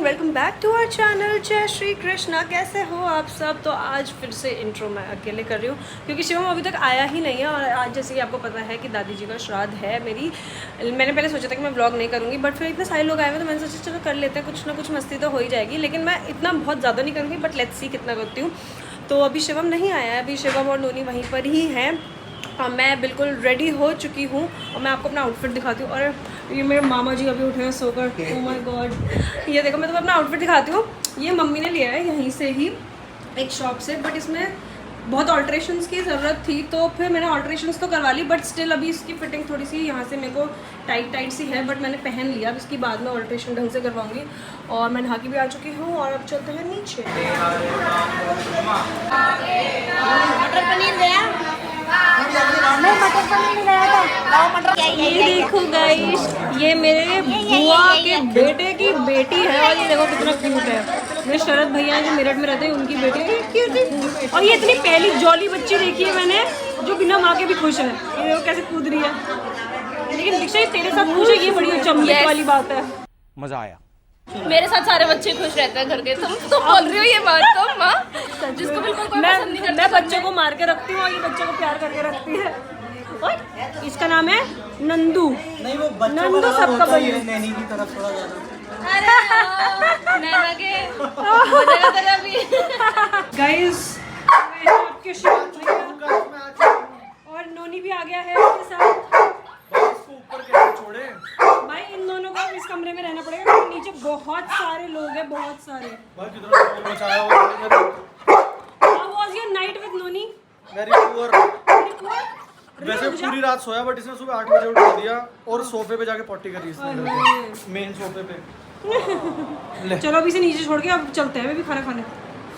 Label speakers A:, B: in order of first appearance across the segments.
A: Welcome back to our channel. जय श्री कृष्णा। कैसे हो आप सब? तो आज फिर से इंट्रो मैं अकेले कर रही हूँ क्योंकि शिवम अभी तक आया ही नहीं है। और आज जैसे कि आपको पता है कि दादी जी का श्राद्ध है मेरी। मैंने पहले सोचा था कि मैं व्लॉग नहीं करूँगी, बट फिर इतने सारे लोग आए हुए तो मैंने सोचा चलो कर लेते हैं, कुछ ना कुछ मस्ती तो हो ही जाएगी। लेकिन मैं इतना बहुत ज़्यादा नहीं करूँगी, बट लेट्स सी कितना करती हूँ। तो अभी शिवम नहीं आया है, अभी शिवम और नोनी वहीं पर ही हैं। मैं बिल्कुल रेडी हो चुकी हूँ और मैं आपको अपना आउटफिट दिखाती हूँ। और ये मेरे मामा जी अभी उठे हैं सोकर। ओह माय गॉड, ये देखो मैं तुम्हें अपना आउटफिट दिखाती हूँ। ये मम्मी ने लिया है यहीं से ही एक शॉप से, बट इसमें बहुत ऑल्ट्रेशंस की ज़रूरत थी तो फिर मैंने ऑल्ट्रेशंस तो करवा ली, बट स्टिल अभी इसकी फिटिंग थोड़ी सी यहाँ से मेरे को टाइट सी है, बट मैंने पहन लिया। अब इसकी बाद में ऑल्ट्रेशन ढंग से करवाऊँगी। और मैं नहा के भी आ चुकी हूँ और अब चलते हैं नीचे।
B: मटर पनीर गया नहीं, मटर पनीर गया था।
A: ये देखो गाइस, ये मेरे बुआ के बेटे की बेटी है और ये देखो कितना क्यूट है। मेरे शरद भैया जो मेरठ में रहते हैं उनकी बेटी है, क्यूट है। और ये इतनी पहली जॉली बच्ची देखी है मैंने जो बिना माँ के भी खुश है। ये देखो कैसे कूद रही है। लेकिन दीक्षा ये तेरे साथ खुश है, ये बड़ी चमक वाली बात है।
C: मजा आया।
B: मेरे साथ सारे बच्चे खुश रहते हैं घर के। तुम बोल रही हो ये बात तो माँ, जिसको बिल्कुल कोई पसंद नहीं करता।
A: मैं बच्चों को मार के रखती हूँ और ये बच्चों को प्यार करके रखती है। और इसका नाम है नंदू।
D: नहीं वो बच्चों
A: नंदू
D: का
A: सबका
D: होता ही
A: बच्चा।
D: है, नैनी की तरफ थोड़ा ज्यादा।
B: अरे नैना के बजेगा तेरा भी।
A: गाइस आपके शिव भैया और नोनी भी आ गया है इसके साथ।
D: इसको ऊपर कैसे छोड़े?
A: भाई इन दोनों को इस कमरे में रहना पड़ेगा क्योंकि नीचे बहुत सारे लोग हैं, बहुत सारे।
D: भाई कितना शोर मचाया हुआ है।
A: How was your night with noni?
D: Very poor. वैसे पूरी रात सोया, बट इसने सुबह 8 बजे उठा दिया और सोफे पे जाके पॉटी करी इसने, मेन सोफे पे।
A: चलो अभी से नीचे छोड़ के अब चलते हैं, भी खाना खाने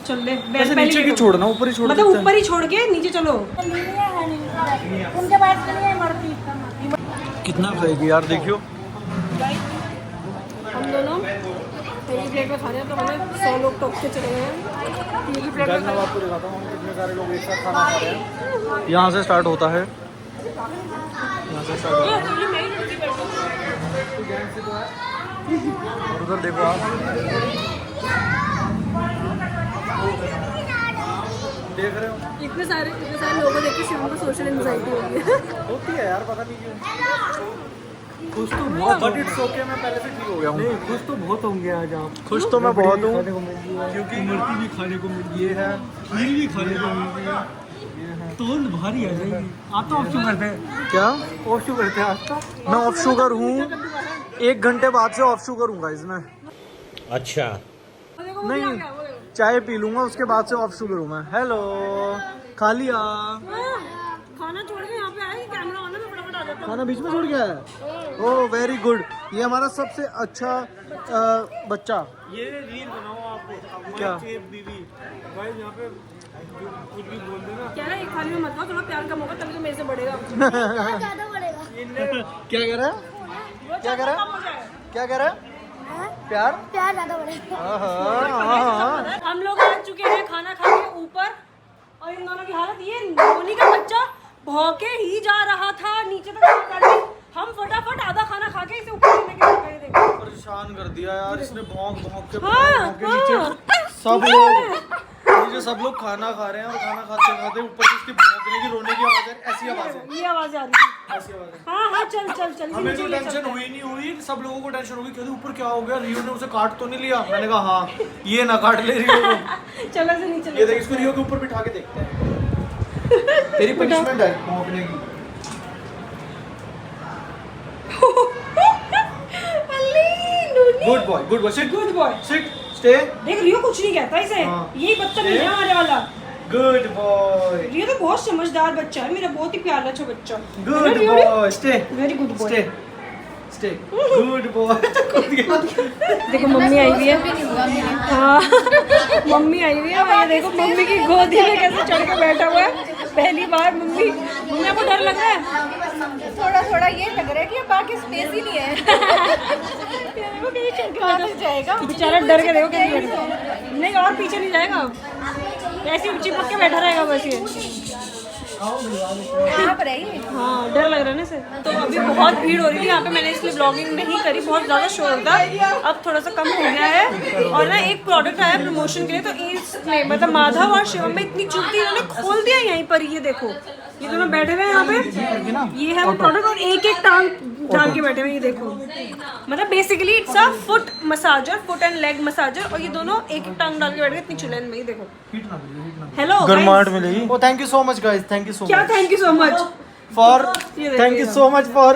A: चल ले।
D: वैसे नीचे की छोड़ना, ऊपर ही छोड़
A: मतलब
D: देते हैं।
A: ऊपर ही छोड़ के नीचे चलो।
B: उनके पास नहीं है मर्दी।
D: कितना खाएगी यार, देखियो।
A: हम दोनों एक प्लेट में खा रहे हैं तो हमें 100 लोग टोक के चले गए हैं। एक ही प्लेट में
D: मैं आपको दिखाता हूँ कितने सारे लोग एक साथ खाना खा रहे हैं। यहाँ से स्टार्ट होता है, यहाँ से स्टार्ट होता है। और उधर देखो आप, देख रहे हो
A: इतने सारे लोगों को देख के शिवम को सोशल एंजाइटी हो गई है।
D: होती है यार, पता नहीं क्यों। खुश तो बहुत, बट इट्स ओके, मैं पहले से ठीक हो गया हूँ। नहीं, खुश तो बहुत होंगे आज आप। खुश तो मैं बहुत हूँ क्योंकि इमरती भी खाने को मिल गई है, खीर भी खाने को मिल गई है, तो भारी आ जाएगी। आप तो ऑफ शुगर थे क्या? ऑफ शुगर थे आज तो। मैं ऑफ शुगर हूँ, 1 घंटे बाद से ऑफ शुगर हूँ गाइस मैं।
C: अच्छा
D: नहीं, चाय पी लूंगा उसके बाद से ऑफ शुगर हूँ मैं। हेलो, खा लिया
A: खाना छोड़ के यहाँ पे आए, कैमरा ऑन है, मैं फटाफट आ जाता हूँ।
D: खाना बीच में छोड़ गया है। ओह वेरी गुड, ये हमारा सबसे अच्छा बच्चा। ये रील बनाओ आप, क्या बीवी भाई यहाँ पे कुछ भी बोल देना।
A: क्या है, एक थाली में मत खाओ, थोड़ा प्यार कम होगा तभी तो मेरे से बढ़ेगा।
B: ज्यादा बढ़ेगा।
D: क्या कह रहा है? क्या कह रहा है? क्या कह रहा है? प्यार
B: प्यार ज्यादा बढ़ेगा।
A: हम लोग आ चुके हैं खाना खा के ऊपर और इन दोनों की हालत, ये नोनी का बच्चा भौंके ही जा रहा था नीचे तक। हम फटाफट आधा खाना खा के इसे ऊपर लेने के लिए देखो।
D: परेशान कर दिया यार इसने, भौंक भौंक के
A: हाँ,
D: भौंक के नीचे सब लोग, नीचे सब लोग खाना खा रहे हैं और खाना खाते खाते ऊपर से इसकी भौंकने की, रोने की आवाज है। ऐसी आवाज है,
A: ये आवाज आ रही थी।
D: ऐसी आवाज है।
A: हाँ हाँ चल चल चल।
D: हमें
A: नीचे
D: तो
A: ले
D: टेंशन
A: चलते हैं।
D: हुई नहीं हुई, सब लोगों को टेंशन होगी, कहते ऊपर क्या हो गया, रियो ने उसे काट तो नहीं लिया। मैंने कहा हाँ, ये ना काट ले रियो को।
A: चलो से नीचे
D: ये देख, इसको रियो के ऊपर बिठा के देखते हैं। तेरी पनिशमेंट है भौंकने की। Good boy, sit,
A: good boy.
D: Sit, stay.
A: देख रियो कुछ नहीं कहता इसे,
D: हाँ।
A: यही बदतमीज है हमारे वाला।
D: गुड बॉय,
A: रियो तो बहुत समझदार बच्चा है, मेरा बहुत ही प्यारा अच्छा बच्चा।
D: Good boy, stay,
A: very good boy.
D: Stay, stay, good boy.
A: देखो मम्मी आई हुई है। हाँ मम्मी आई हुई है और ये देखो मम्मी की गोदी में कैसे चढ़ के बैठा हुआ है। पहली बार मम्मी को डर लग रहा है।
B: थोड़ा थोड़ा ये लग रहा है कि अब बाकी स्पेस ही नहीं है। जाएगा
A: बेचारा डर के देखो कैसे बैठा। नहीं और पीछे नहीं जाएगा, ऐसे चिपक के बैठा रहेगा बस ये।
B: कहाँ पर है ये?
A: हाँ डर लग रहा है ना इसे। तो अभी बहुत भीड़ हो रही थी यहाँ पे, मैंने इसलिए ब्लॉगिंग नहीं करी, बहुत ज़्यादा शोर था। अब थोड़ा सा कम हो गया है। और ना एक प्रोडक्ट आया प्रमोशन के लिए, तो इसमें मतलब माधव और शिवम में इतनी चुपती इन्होंने खोल दिया यहीं पर। ये देखो ये दोनों बैठे हुए हैं यहाँ पे, ये है वो प्रोडक्ट, और एक एक टांग डाल के बैठे हुए हैं। ये देखो मतलब basically it's a foot massager, foot and leg massager, और ये दोनों एक एक टांग डाल के बैठ गए इतनी चुलेन में। ये देखो हेलो
D: गरमाहट मिलेगी। Oh thank you so much guys, thank you so
A: क्या
D: much
A: thank you so much
D: for, thank you so much for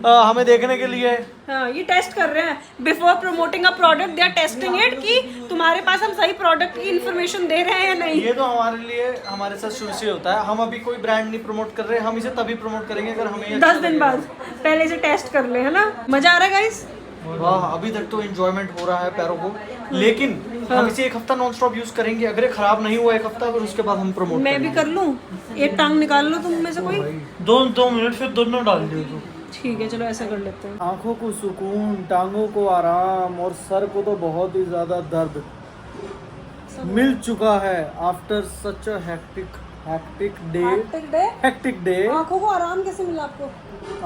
D: हमें देखने के लिए।
A: हाँ ये टेस्ट कर रहे हैं before promoting a product, they are testing it कि तुम्हारे पास हम सही प्रोडक्ट की इन्फॉर्मेशन दे रहे हैं या नहीं।
D: ये तो हमारे लिए, हमारे साथ शुरू से होता है। हम अभी कोई ब्रांड नहीं प्रमोट कर रहे, हम इसे तभी प्रमोट करेंगे अगर हमें
A: 10 दिन बाद पहले से टेस्ट कर ले, है ना। मजा आ रहा है गाइस।
D: वाह अभी तक तो एंजॉयमेंट हो रहा है पैरों को, लेकिन हम इसे एक हफ्ता नॉन स्टॉप यूज करेंगे। अगर ये खराब नहीं हुआ एक हफ्ता, फिर उसके बाद हम प्रमोट
A: मैं भी कर लूं, एक टांग निकाल लो तुम में से कोई।
D: दो मिनट फिर दोनों डाल दिए तो
A: ठीक है चलो ऐसा कर लेते हैं।
D: आंखों को सुकून, टांगों को आराम और सर को तो बहुत ही ज्यादा दर्द मिल चुका है after such a hectic day.
A: आंखों को आराम कैसे मिला आपको?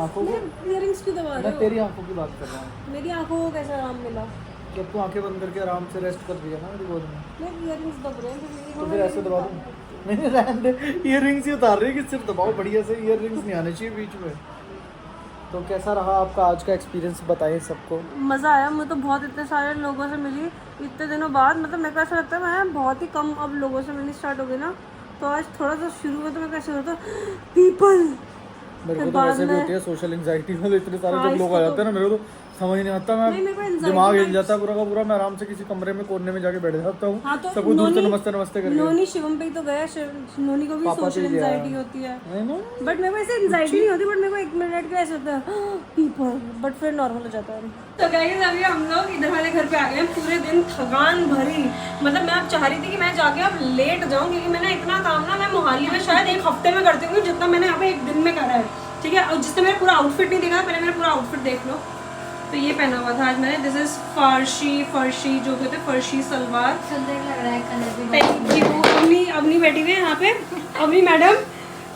D: आंखों को,
A: इयररिंग्स क्यों दबा रहे
D: मैं
A: हो?
D: तेरी आंखों की बात कर रहा हूँ।
A: मेरी आंखों को कैसे आराम मिला?
D: जब तू आंखें बंद करके आराम से रेस्ट कर दिया ना मेरी गोद में,
A: मेरे इयररिंग्स दब रहे हैं
D: तो फिर ऐसे दबा दूँ? नहीं रहने दे, इयररिंग्स ही उतार रही है कि सिर्फ दबाओ बढ़िया से, इयररिंग्स नहीं आने चाहिए बीच में। तो कैसा रहा आपका आज का एक्सपीरियंस, बताइए सबको।
A: मज़ा आया। मैं तो बहुत इतने सारे लोगों से मिली इतने दिनों बाद, मतलब मेरे को ऐसा लगता है मैं बहुत ही कम अब लोगों से मिलनी स्टार्ट हो गई ना। तो आज थोड़ा सा शुरू में तो मैं कैसे होता पीपल,
D: मेरे को तो वैसे भी होती है सोशल एंजाइटी, मतलब इतने सारे
A: हाँ,
D: जब लोग आ जाते हैं ना, मेरे को तो समझ नहीं आता।
A: नहीं, मेरे को
D: मैं
A: anxiety
D: दिमाग हिल
A: का
D: जाता है पूरा का पूरा। मैं आराम से किसी कमरे में कोने में जाके बैठ जाता हूँ,
A: हाँ, तो
D: सबको दूर से
A: नोनी-
D: नमस्ते नमस्ते करके।
A: नोनी शिवम पे ही तो गया, नोनी को भी
D: पापा
A: सोशल
D: पे गया।
A: एंजाइटी होती है।
D: नहीं ना,
A: बट मेरे को ऐसे एंजाइटी नहीं होती, बट मेरे को 1 मिनट का ऐसा होता है पीपल, बट फिर नॉर्मल हो जाता है। तो गाइस अभी हम लोग इधर वाले घर पे आ गए हैं, पूरे दिन थकान भरी। मतलब मैं अब चाह रही थी कि मैं जाके अब लेट जाऊँ, क्योंकि मैंने इतना काम ना मैं मोहाली में शायद 1 हफ्ते में करती हूँ जितना मैंने यहाँ पे 1 दिन में करा है। ठीक है, और जिसने मेरा पूरा आउटफिट नहीं देखा, पहले मेरा पूरा आउटफिट देख लो। तो ये पहना हुआ था आज मैंने, दिस इज फर्शी जो कहते हैं फर्शी सलवार।
B: सुंदर लग रहा है कलर भी।
A: Thank you. अवनी बैठी हुई है यहाँ पे। अवनी मैडम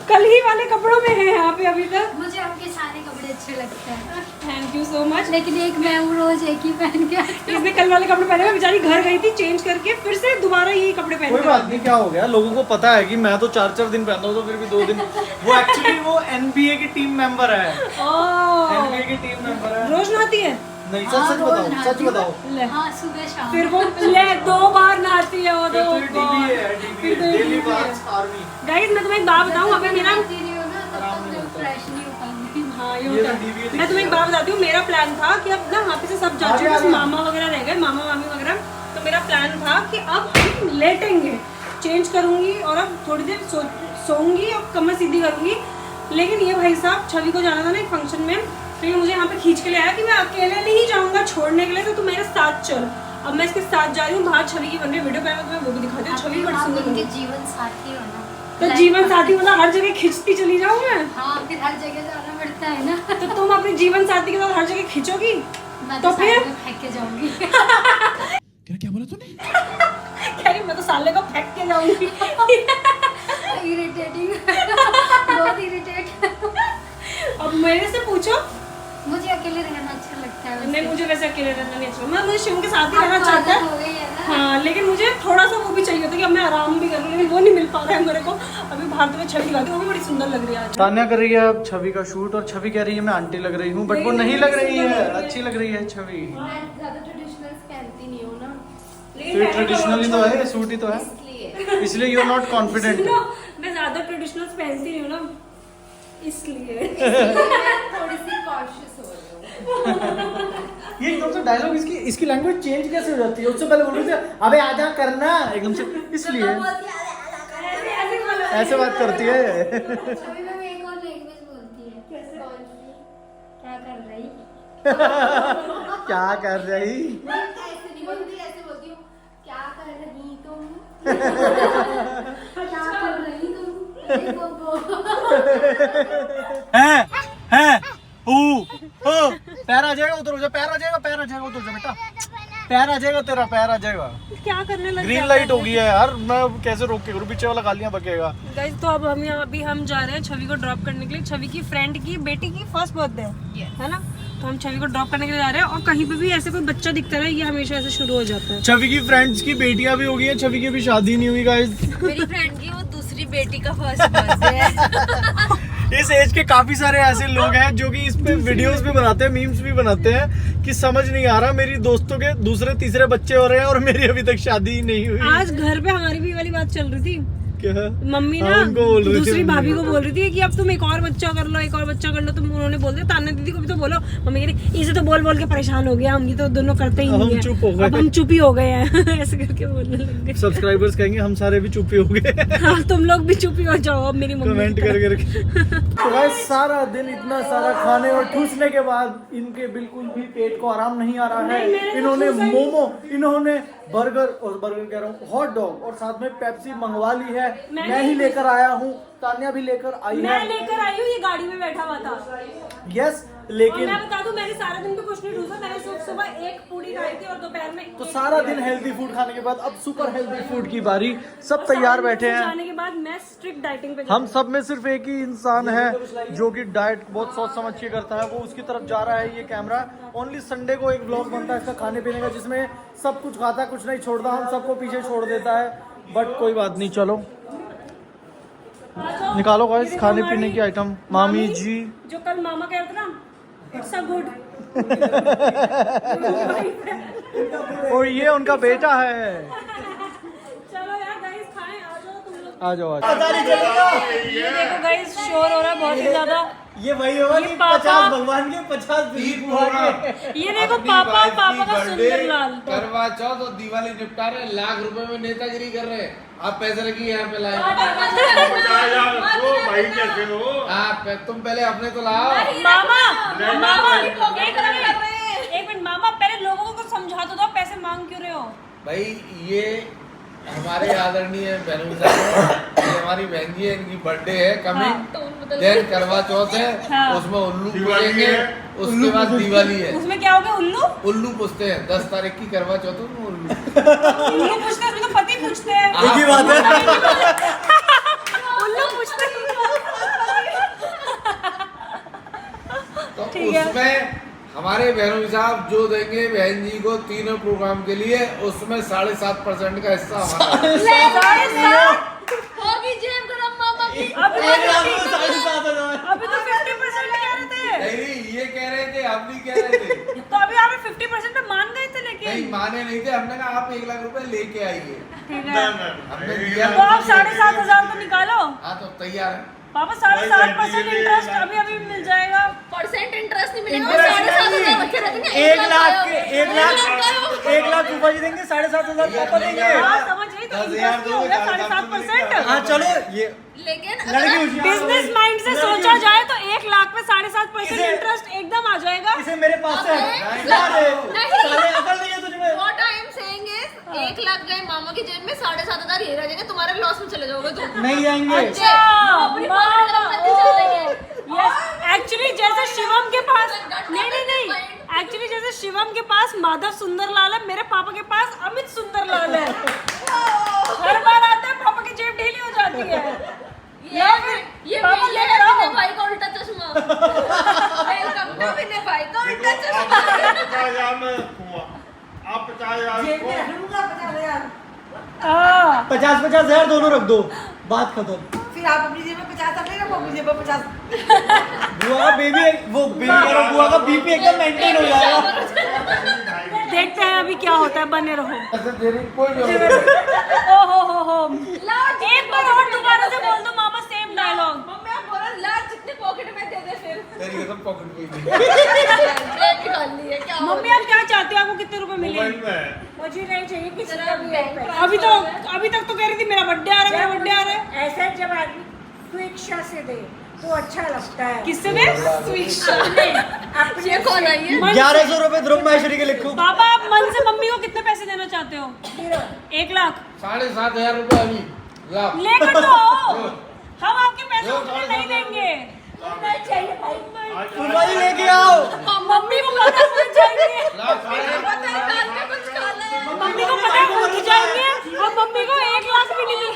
A: कल ही वाले कपड़ों में है यहाँ पे अभी तक।
B: मुझे आपके सारे कपड़े अच्छे लगते हैं,
A: थैंक यू सो मच।
B: लेकिन एक मैं हूँ रोज एक ही पहन के आती हूँ।
A: इसने कल वाले कपड़े पहने हुए, बेचारी घर गई थी चेंज करके, फिर से दोबारा यही कपड़े पहने।
D: कोई बात नहीं, क्या हो गया, लोगों को पता है कि मैं तो 4-4 दिन पहनता हूँ, तो फिर भी 2 दिन। वो एक्चुअली वो NBA की टीम मेंबर है, NBA की टीम मेंबर है।
A: रोज नहाती है?
D: नहीं सच बताओ, सच बताओ।
A: ले।
B: हाँ सुबह शाम।
A: फिर वो ले 2 बार नहाती है वो, 2
D: फिर DBA है, DBA, daily baths army.
A: Guys मैं तुम्हें एक बात बताऊँ, अभी मेरा
B: फ्रेश नहीं हो पाऊंगी।
A: हाँ ये
D: ये
A: होता
D: तो
A: है।
D: DBA
A: मैं तुम्हें एक बात बताती हूँ, मेरा प्लान था कि अब ना वहाँ पे से सब जा चुके, बस मामा वगैरह रह गए, मामा मामी वगैरह। तो मेरा प्लान था कि अब हम लेटेंगे, चेंज करूँगी और अब थोड़ी देर सोऊंगी और कमर सीधी करूँगी। लेकिन ये भाई साहब छवि को जाना था ना एक फंक्शन में, तो ये मुझे यहाँ पे खींच के ले आया कि मैं अकेले नहीं जाऊँगा छोड़ने के लिए, तो तू मेरे साथ चल। अब मैं इसके साथ जा रही हूँ, बाहर छवि की बन रही वीडियो पहले तुम्हें वो भी दिखाती हूँ। छवि बड़ी सुंदर
B: उनके
A: है।
B: जीवन साथी हो ना।
A: तो जीवन साथी मतलब हर जगह खींचती चली जाऊँ मैं?
B: हाँ फिर हर जगह जाना पड़ता है ना।
A: तो तुम अपने जीवन साथी के साथ हर जगह खींचोगी
B: मैं
A: तो
B: तो
A: फिर?
B: साइड में फेंक के जाऊंगी।
C: क्या बोला तूने?
A: कह रही मैं तो साले को फेंक के जाऊंगी।
B: इरिटेटिंग, बहुत इरिटेट।
A: अब मेरे से पूछो।
B: मुझे अकेले रहना अच्छा लगता है।
A: नहीं मुझे वैसे अकेले रहना नहीं अच्छा, मैं मुझे शिव के साथ ही रहना
B: अब तो
A: चाहता
B: आदत
A: है।
B: हो गई है ना।
A: हाँ लेकिन मुझे थोड़ा सा वो भी चाहिए होता कि अब मैं आराम भी करूँ, लेकिन वो नहीं मिल पा रहा है मेरे को। अभी बाहर तो मैं छवि दिखाती हूँ, वो भी बड़ी सुंदर लग रही है आज।
D: तान्या कर रही है अब छवि का शूट, और छवि कह रही है मैं आंटी लग रही हूँ, बट वो नहीं लग रही है, अच्छी लग रही है छवि।
B: मैं ज्यादा ट्रेडिशनल पहनती नहीं हूँ ना,
D: तो ये ट्रेडिशनल ही तो है, सूट ही तो है,
B: इसलिए।
D: इसलिए यू आर नॉट कॉन्फिडेंट।
A: सुनो, मैं ज्यादा ट्रेडिशनल पहनती नहीं हूँ ना, इसलिए।
B: थोड़ी सी कॉशियस हो रही हूँ।
D: ये एकदम से डायलॉग, इसकी लैंग्वेज चेंज कैसे हो जाती है? उससे पहले बोल रही थी अबे आजा करना, एकदम से इसलिए ऐसे बात करती है।
B: अभी मैं एक और लैंग्वेज बोलती है। कैसे? क्या कर रही?
D: क्या कर रही?
B: ऐसे नहीं बोलती, ऐसे बोलती हूँ क्या कर रही तुम? क्या कर रही तुम? अरे बोलो।
D: है ओ पैर आ जाएगा, उधर हो जा, पैर आ जाएगा, पैर आ जाएगा, उधर जा बेटा, पैर आ जाएगा, तेरा पैर आ जाएगा।
A: क्या करने लग
D: ग्रीन लाइट हो गई है यार, मैं कैसे रोक के करूँ, पीछे वाला गालियां बकेगा।
A: गाइस तो अब अभी हम जा रहे हैं छवि को ड्रॉप करने के लिए। छवि की फ्रेंड की बेटी की फर्स्ट बर्थडे है ना, तो हम छवि को ड्रॉप करने के लिए जा रहे हैं। और कहीं पे भी ऐसे कोई बच्चा दिखता है ये हमेशा ऐसे शुरू हो जाता है।
D: छवि की फ्रेंड्स की बेटियां भी हो गई हैं, छवि की भी शादी नहीं हुई गाइस।
B: मेरी फ्रेंड की वो दूसरी बेटी का फर्स्ट बर्थडे है।
D: इस एज के काफी सारे ऐसे लोग हैं जो कि इस पे वीडियोस भी बनाते हैं, मीम्स भी बनाते हैं कि समझ नहीं आ रहा मेरी दोस्तों के दूसरे तीसरे बच्चे हो रहे हैं और मेरी अभी तक शादी ही नहीं हुई।
A: आज घर पे हमारी भी वाली बात चल रही थी।
D: क्या?
A: मम्मी ना
D: उनको बोल रही थी,
A: दूसरी भाभी को बोल रही थी कि अब तुम एक और बच्चा कर लो, एक और बच्चा कर लो। तुम उन्होंने बोल दिया, तान्या दीदी को भी तो बोलो। मम्मी कह रही इसे तो बोल बोल के परेशान हो गया, हम ये तो दोनों करते ही नहीं है,
D: चुप हो गए।
A: अब हम चुप ही हो गए हैं। ऐसे करके बोलने लग गए।
D: सब्सक्राइबर्स कहेंगे हम सारे भी चुप ही हो गए।
A: हाँ, तुम लोग भी चुप ही हो जाओ अब मेरी मम्मी
D: कमेंट
A: की तरह।
D: करके। तो गाइस सारा दिन इतना सारा खाने और ठूसने के बाद इनके बिल्कुल भी पेट को आराम नहीं आ रहा है। इन्होंने मोमो, इन्होंने बर्गर, और बर्गर कह रहा हूँ हॉट डॉग, और साथ में पेप्सी मंगवा ली है। मैं ही लेकर आया हूँ, तान्या भी लेकर आई है।
A: मैं लेकर आई हूँ, ये गाड़ी में बैठा हुआ था।
D: यस,
A: और
D: लेकिन
A: मैं बता दूं मैंने सारा दिन भी कुछ नहीं ढूंढा। मैंने सुबह एक पूरी खाई थी और दोपहर में
D: तो सारा दिन हेल्दी फूड खाने के बाद अब सुपर हेल्दी फूड की बारी। सब तैयार बैठे हैं।
A: जाने के बाद मैं स्ट्रिक्ट डाइटिंग पे
D: हम सब में सिर्फ एक ही इंसान है जो कि डाइट बहुत सोच समझ के करता है, वो उसकी तरफ जा रहा है। ये कैमरा ओनली संडे को एक व्लॉग बनता है इसका खाने पीने का, जिसमें सब कुछ खाता, कुछ नहीं छोड़ता, हम सबको पीछे छोड़ देता है। बट कोई बात नहीं, चलो निकालो गाइस खाने पीने की आइटम। मामी जी
A: जो कल मामा कह रहे थे ना, इट्स अ गुड।
D: और ये उनका बेटा है।
A: चलो यार गाइस खाएं, आ जाओ तुम लोग।
D: आ जाओ, आ जाओ।
A: ये देखो गाइस शोर हो रहा है बहुत ही ज्यादा।
D: ये वही होगा
A: ये
D: कि
A: पापा-
D: 50 भगवान के 50 दिलीप बुआ के।
A: ये देखो पापा का सुंदर लाल।
E: करवा चौथ और दिवाली निपटा रहे, लाख रुपए में नेतागिरी कर रहे। आप पैसे रखिए यहाँ पे लाए।
C: भाई कैसे हो?
E: आप तुम पहले अपने तो लाओ।
A: मामा एक मिनट मामा, पहले लोगों को समझा तो दो, पैसे मांग क्यों रहे हो?
E: भाई ये हमारे आदरणीय बहनों साहब, ये हमारी बहन जी है, इनकी बर्थडे है कमिंग, देन करवा चौथ है,
A: हाँ।
E: उसमें उल्लू पूजेंगे, उसके बाद दिवाली है।
A: उसमें क्या हो गया? उल्लू
E: उल्लू पूछते हैं 10 तारीख की करवा चौथ है, उसमें उल्लू।
A: उल्लू पूछते हैं, उसमें तो पति पूछते हैं।
D: एक ही बात है।
A: उल्लू पूछते हैं।
E: तो
A: ठीक है।
E: उसमें हमारे बहनों साहब जो देंगे बहन जी को तीनों प्रोग्राम के लिए, उसमें 7.5% का हिस्सा हमारा।
B: होगी जेब गरम मामा की।
A: अभी तो 50% कह रहे थे।
E: नहीं, ये कह रहे थे, हम नहीं कह रहे थे।
A: तो अभी आप 50% पे मान गए थे,
E: नहीं
A: लेकिन
E: माने नहीं थे, हमने कहा आप 1 लाख रुपए लेके आइए।
A: ठीक है।
E: हमने दिया
A: तो आप 7,500 तो निकालो।
E: हाँ तो तैयार है।
A: पापा 7.5% इंटरेस्ट अभी मिल जाएगा।
B: परसेंट इंटरेस्ट नहीं मिलेगा, 7,500 रखे रहते हैं।
D: 1 लाख के 1 लाख फूफा जी देंगे, 7,500 पापा देंगे।
A: हाँ समझ गई, तो इंटरेस्ट ही हो गया 7.5%।
D: हाँ चलो, ये
B: लेकिन
D: लड़की होशियार।
A: बिजनेस माइंड से सोचा जाए तो 1 लाख में 7.5%
D: इसे-
A: इंटरेस्ट एकदम आ जाएगा।
D: इसे मेरे पास से
B: नहीं।
D: साले
B: नहीं।
D: साले अकल नहीं है तुझमें।
B: What I am saying is 1 lakh गए मामा की जेब में, 7,500 ये रह जाएंगे, तुम्हारे लॉस में चले जाओगे तुम।
D: नहीं जाएंगे।
A: अच्छा,
B: अपनी पॉकेट गरम करके चल देंगे।
A: यस एक्चुअली जैसे शिवम के पास नहीं एक्चुअली जैसे शिवम के पास माधव सुंदरलाल है, मेरे पापा के पास अमित सुंदरलाल है। हर बार आते हैं पापा की जेब ढीली हो जाती है।
B: ये
A: पापा
B: ये
A: लेकर आओ।
B: विनय भाई का उल्टा चश्मा। वेलकम टू विनय भाई का उल्टा चश्मा।
C: 50,000 में रखूंगा। आप 50,000
A: हाँ
D: 50,000 दोनों रख दो, बात खत्म।
F: फिर आप अपनी जेब में 50 रख लेना, वो अपनी जेब में 50।
D: बुआ का बेबी, वो बेबी बुआ का बीपी एकदम मेंटेन हो जाएगा।
A: देखते हैं अभी क्या होता है, बने रहो।
E: ऐसे देने की कोई जरूरत नहीं।
A: हो एक बार और दोबारा से बोल दो मामा, सेम डायलॉग।
B: मम्मी आप बोलो ला जितने पॉकेट में दे दे फिर।
E: तेरी कसम पॉकेट में ही नहीं।
B: जेब निकाल ली है क्या?
A: मम्मी आप क्या चाहते हो, आपको कितने रुपए मिले?
C: मोबाइल में
A: मुझे नहीं चाहिए किसी
B: जरा
A: का भी एक
B: बैंक
A: पैसा। अभी तक तो कह रही थी मेरा बर्थडे आ रहा है, मेरा बर्थडे आ रहा है।
F: ऐसे जब आदमी स्वेच्छा से दे तो अच्छा लगता है।
A: किससे दे?
B: ये कौन आई है?
D: 1100 रुपए ध्रुव महेश्वरी के लिखो।
A: पापा आप मन से मम्मी को कितने पैसे देना चाहते हो? 1 लाख
E: 7,500 रुपए अभी लाओ।
A: लेकर तो आओ। हम आपके पैसे उतने नहीं देंगे।
F: नहीं चाहिए भाई।
D: फुफाई लेके आओ।
A: मम्मी को पता है उठ जाएंगे,
E: ला साढ़े
B: पता है काल में कुछ खाना है।
A: मम्मी को पता है उठ जाएंगे और मम्मी को 1 लाख भी नहीं मिले।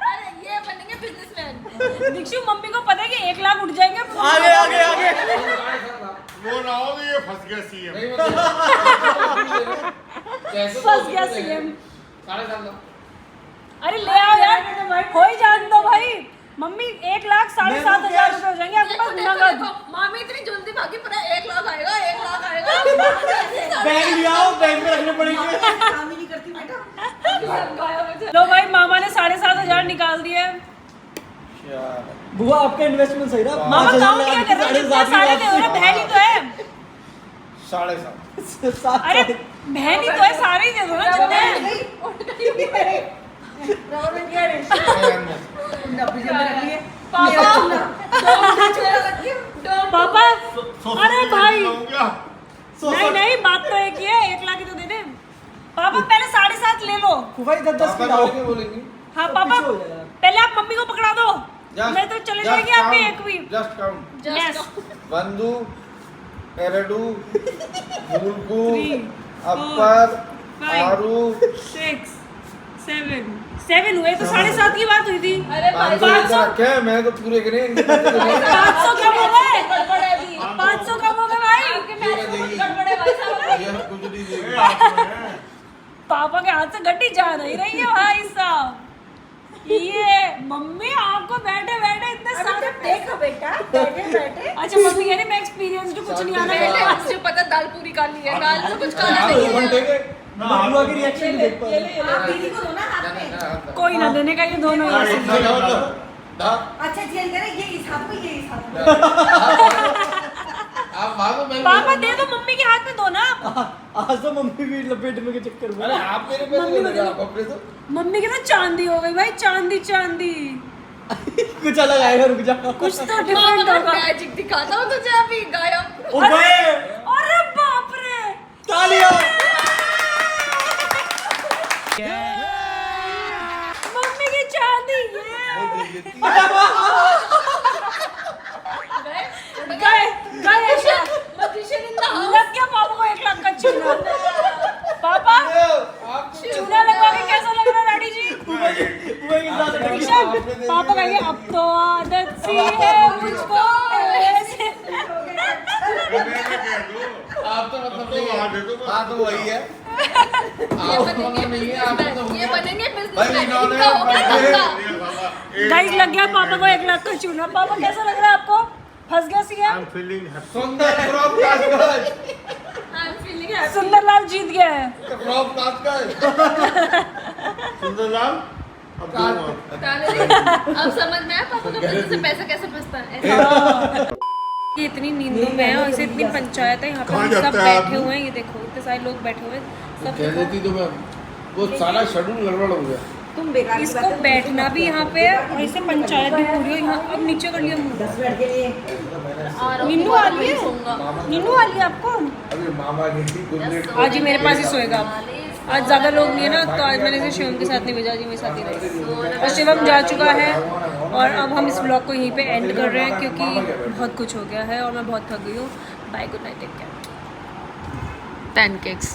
B: अरे ये बनेंगे बिजनेसमैन।
A: दीक्षु मम्मी को पता है कि 1 लाख उठ जाएंगे।
D: आगे आगे आगे।
C: वो ना हो ये फंस गया सीएम।
E: नहीं मतलब कैसे
A: फंस गया सीएम।
E: 7.5 लाख।
A: अरे ले आओ यार, हो ही जान दो भाई। मम्मी 1 लाख 7,500 रुपए हो जाएंगे आपके पास नगद।
B: मामी इतनी जल्दी भागी पर 1 लाख आएगा, 1 लाख आएगा।
D: बैग ले आओ, बैग में रखने पड़ेंगे।
F: काम ही नहीं करती बेटा।
A: लो भाई मामा ने 7,500 निकाल दिए।
D: बुआ आपका इन्वेस्टमेंट सही रहा।
A: मामा काम क्या कर रहे हो? इतने सारे दे दो ना, बहन ही तो है।
E: 7.5।
A: अरे बहन ही तो है, सारे ही दे दो ना जितने हैं। पापा अरे भाई नहीं नहीं, बात तो एक ही है, 1 लाख ही तो दे दे। पापा पहले 7.5 ले लो।
D: फुफाई 10-10
E: पापा
D: खिलाओ।
E: क्या बोलेंगी?
A: हाँ पापा पहले आप मम्मी को पकड़ा दो, नहीं तो चले जाएगी आपके एक भी।
E: Just count.
A: यस
E: 1 2 मूलकू
A: 3
E: अपर
A: 5
E: आरू
A: 6 7 हुए तो 7.5 की बात हुई थी।
B: अरे भाई
A: 500
E: क्या मैं तो पूरे गिने
A: 500 कम हो गए,
B: गड़बड़ है अभी।
A: 500 कम हो गए भाई।
B: आपके पैसे बहुत गड़बड़ है भाई साहब।
E: ये कुछ नहीं देगी।
A: पापा के हाथ से गड्डी जा नहीं रही है भाई साहब। ये मम्मी आपको बैठे बैठे इतने सारे
F: देखो बेटा, बैठे बैठे।
A: अच्छा मम्मी कह रही मैं एक्सपीरियंस जो कुछ नहीं आना
B: पहले
A: है।
B: मुझे पता दाल पूरी काली है, दाल में कुछ काला
E: हाँ,
B: नहीं
E: 2
B: है।
E: घंटे के
D: बुआ की रिएक्शन देख पा रहे हैं।
F: आप दीदी को दो ना हाथ में।
A: कोई ना देने का, ये दोनों ही
C: अरे,
A: ऐसे।
F: अच्छा जी करें ये इस हाथ में, ये इस हाथ में।
E: आप मांगो मैं
A: पापा दे दो, मम्मी के हाथ में दो ना।
D: आज तो मम्मी भी लपेटने के चक्कर में।
E: अरे आप मेरे पे
A: मम्मी
E: लगा
A: को
E: अपने तो
A: मम्मी की तो चांदी हो गई भाई, चांदी चांदी।
D: कुछ अलग आएगा, रुक जा।
A: कुछ तो
B: मामा
A: डिफरेंट
B: का
A: होगा।
B: मैजिक दिखाता हूँ तुझे अभी, गायब।
D: ओ भाई
A: अरे बाप रे,
D: तालियां।
A: मम्मी की चांदी ये गए गए ऐसा।
B: Magician in the house।
A: लग गया पापा को 1 लाख का चूना। पापा चूना लगवा के कैसा लग रहा डैडी जी?
D: बुआ के साथ
A: दीक्षा, पापा कहेंगे अब तो आदत सी है मुझको ऐसे।
E: आप तो मतलब
C: तो वहाँ दे दो बस।
E: हाँ तो वही है।
B: ये
E: आप
B: बनेंगे
E: मतलब नहीं है, आप तो
B: ये बनेंगे
E: भाई
B: बिजनेसमैन।
E: इन्होंने
B: इनका हो गया
E: बर्थडे-
B: धंधा।
A: गाइस लग गया पापा को 1 लाख का चूना। पापा कैसा लग रहा है आपको? फंस गया सीएम?
C: I'm feeling happy.
E: सुंदर क्रॉप कास्ट का
B: I'm feeling happy।
A: सुंदरलाल जीत गया है।
E: क्रॉप कास्ट का
C: सुंदरलाल अब दूंगा।
B: ताने जी, अब समझ में आया पापा का बिजनेस से पैसा कैसे फंसता है। ऐसा।
A: ये इतनी नींदों में है और इसे इतनी पंचायत है यहाँ
C: कहाँ
A: पे, सब
C: जाता है
A: बैठे
C: आदमी?
A: हुए हैं। ये देखो इतने सारे लोग बैठे हुए हैं, सब
E: कह
A: देखो।
E: देती तो मैं वो सारा शेड्यूल गड़बड़ हो गया।
F: तुम बेकार
A: इसको बैठना भी यहाँ पे है और इसे पंचायत भी पूरी हो। यहाँ अब नीचे कर लिया मुंह।
F: 10 मिनट के लिए।
B: आ रहा हूँ,
A: नीनू आ रही
B: सोऊंगा।
A: है, नीनू आ रही है आपको?
E: अभी मामा की गुजरेट
A: आज ही मेरे पास ही सोएगा। आज ज़्यादा लोग नहीं है ना, तो आज मैंने इसे शिवम के साथ नहीं भेजा, जी मेरे साथ ही रहे। और शिवम जा चुका है और अब हम इस ब्लॉग को यहीं पे एंड कर रहे हैं क्योंकि बहुत कुछ हो गया है और मैं बहुत थक गई हूँ। Bye, good night, take care. Pancakes